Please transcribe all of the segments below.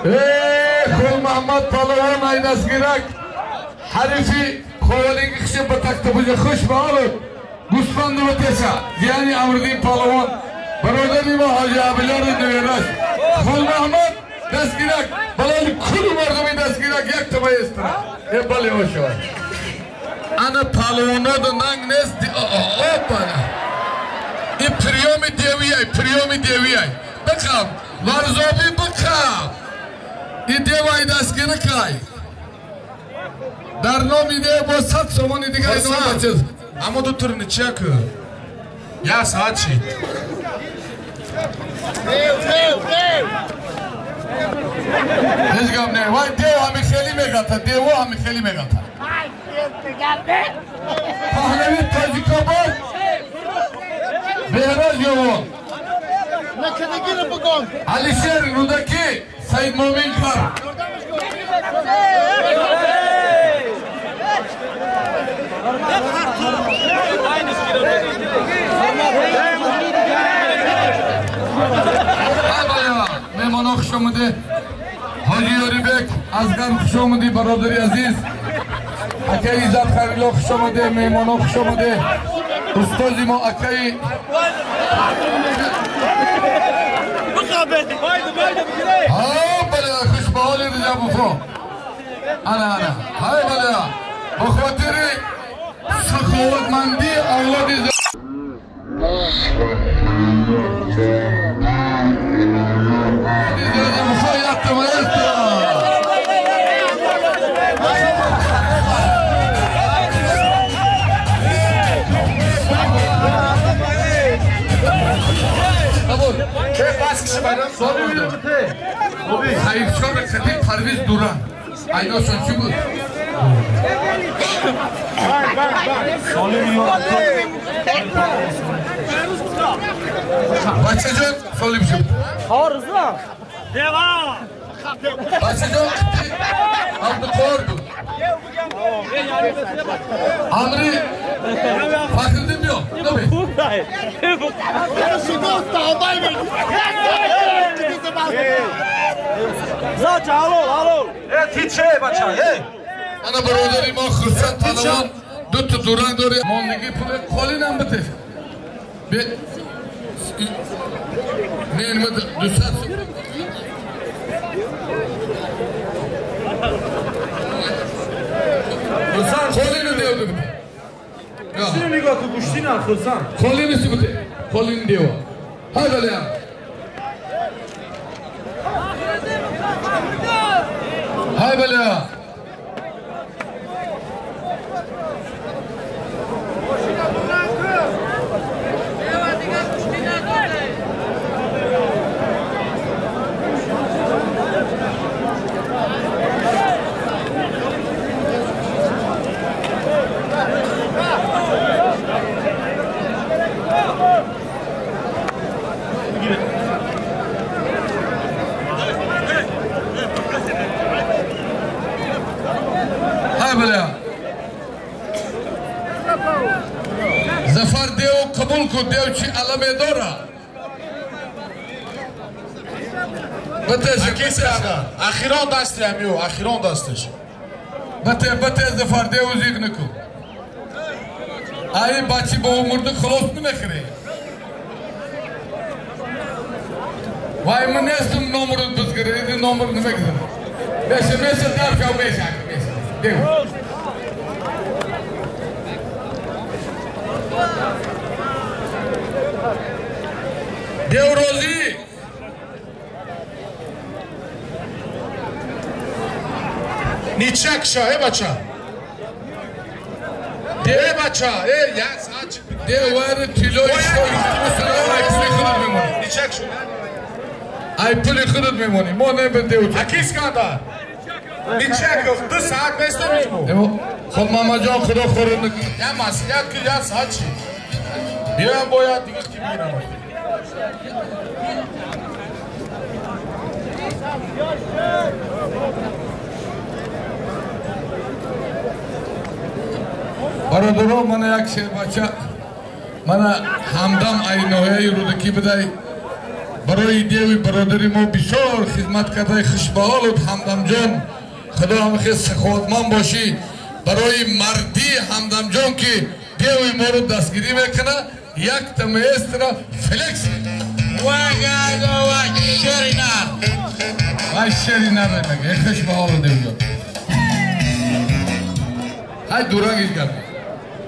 Kul Muhammed Palavan aynas girak. Harifi kovalingi kişi batakta buca hoş bağlı. Guspandı ötesa. Yani Amr'din Palavan. Baroda nima Hacı abilerin döveraş. Kul Muhammed dest girak. Balali kulu mardumi dest girak. Yak tabay istira. Bali hoş var. Ana Palavan'a da nang nesti. Opana. Priyomi deviyay. Bakam. Varzobi bakam. İdevay dest girakay. Darnom ide bu sat somon idiga idon bachız. Ama tuturun çakı. Ya saçı. Hiç gam ne? Vay dev hami kheli me gata. Devo hami kheli me gata. Pahlevi tajikabad. Behraz yoğun. Alişer Rudaki Said Momin Kar. Mehmana xush omadi. Hoji Yoribek Azgan xush omadi barodari aziz. Akay İzzat Xarillo xush omadi. Mehmana xush omadi. Ustozimo akay bala xush baholi rijabufo. Ana. Hay bala. Bu xotiri saxovatmandi avlodi Hayır çok kıtı Parviz Duran. Aynı olsun şu bu. Başacak solim şu. Harza. Devam. Başacak aldı kordu. Amri farkındım yok. Ne be? Zaten alo. Tiçe baça. Ana barodari ma xursan Palavan dut Duran dori molligi puli qo'linam bitir. Men nima dusat. Dusan qo'lini devdi. Shuni nigah ku gushtina xursan. Qo'lini sibdi. Qo'lini devo. Hayda ya. Hay bala. Zafar dev kabul ko devçi alame dora. Akisi aga. Akhiran dastiyam yo. Akhiran dastish. Bate Zafar dev uzigni ko. Ay bachi bo umurdu khalos mi nakhre. Vay manestum nomru buzgare. Idi nomru nima kizim. Mesha dar ka mesha. Dev. Devrozi Niçak şah baça. Baça. Ya saç. Devar tilo işte. Niçak şu. Ay puli khudud memoni. Mo ne ben dev. Akis kada. Niçak yok. 2 saat beslemiş bu. Khol mamajon khudo khorun. Ya masiyat ki ya saç. Bir boya dikiş gibi inanır. Baradaro mana yak sher bacha mana hamdam ay noya yurudaki biday برای دیوی برادری ما بسیار خدمت کرده خوشبحال و همدم جان خدا هم خیلی سخاوتمند باشی برای مردی همدم جان که دیوی ما رو دستگیری میکنه یک تمیستر فلکس وگادا و شرینا و شرینا بگه خوشبحال دیو جان های دورانگیش کرد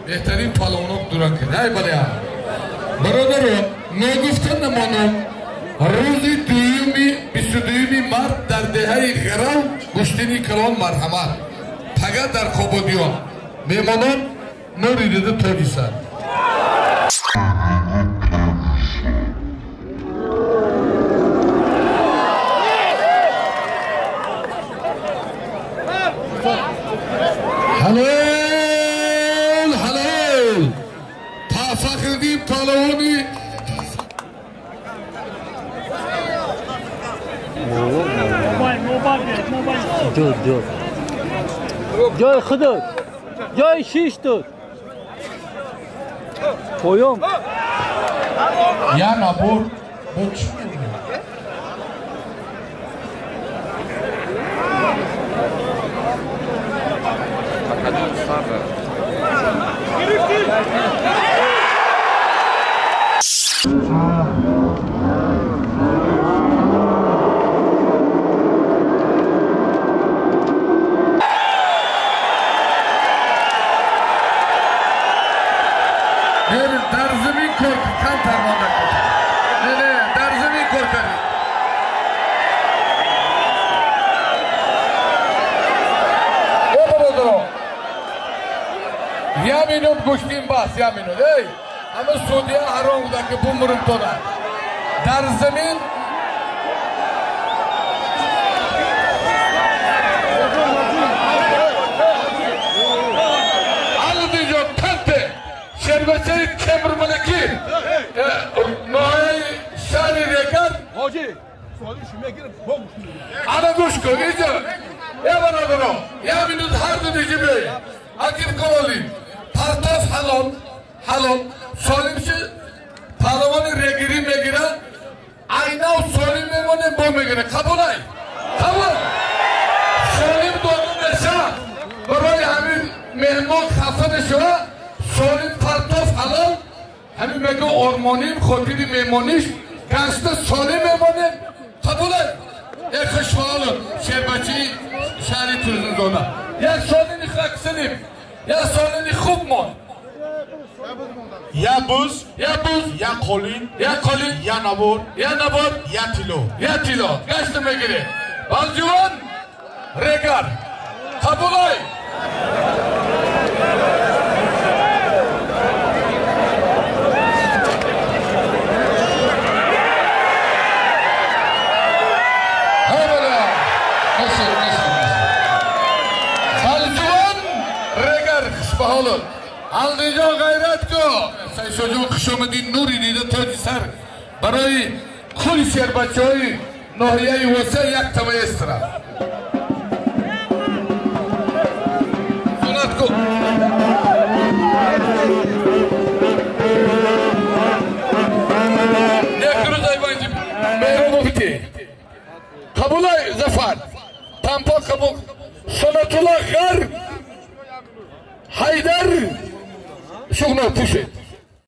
بهترین پالوانوک دوران کرد های بله برادر نگفتن نمانم روزی 22 مرد در دهه غرام گشتنی کلان مرحمت پگه در خوابادیان میمانم نوری دیده تاجی سر حلال حلال تا فخردی پالوانی جای خودت جای شیش داد پویم یا نبور بچ در زمین کار کم پرمانده کن نه در زمین کار کنی او برادران یه مینوت گوشتیم بس یه مینوت همه سعودیه حرام بوده که بومرم تو در زمین شربتی کمر ملکی نهای شهری ریکن حاجی سوالی شما گیرم آنا گوش کن اینجا یا برادران یا مینوت هر دو دیجی بیایی اگر کوالی پرتاف حلال سالیم شه پهلوانی ریگیری میگیره اینا و سالیم میمونه با میگیره قبول ای قبول سالیم دادو نشه برای همین مهمان خفه نشوه سالیم پرتاف حلال همین میگه آرمانیم خاطری میمانیش گشت سالیم میمانه قبوله یک خوشحال شربتی شهری ترزنزانه یک سالینی خاکسنیم یک سالینی خوب مان یا بوز یا قولین یا نبور یا تیلو گشت میگیره بالجوان ریگر قبوله بحالت الدیجا غیرت کو سیشوجو خشومدی نوری دیده تاجی سر برای کل شیر بچه های ناحیه وسه یک تمیستره سنت کو نکروز ایوانجی میرو مفتی قبول زفر تمپا قبول سنت الله غر حیدر شغنه پوشه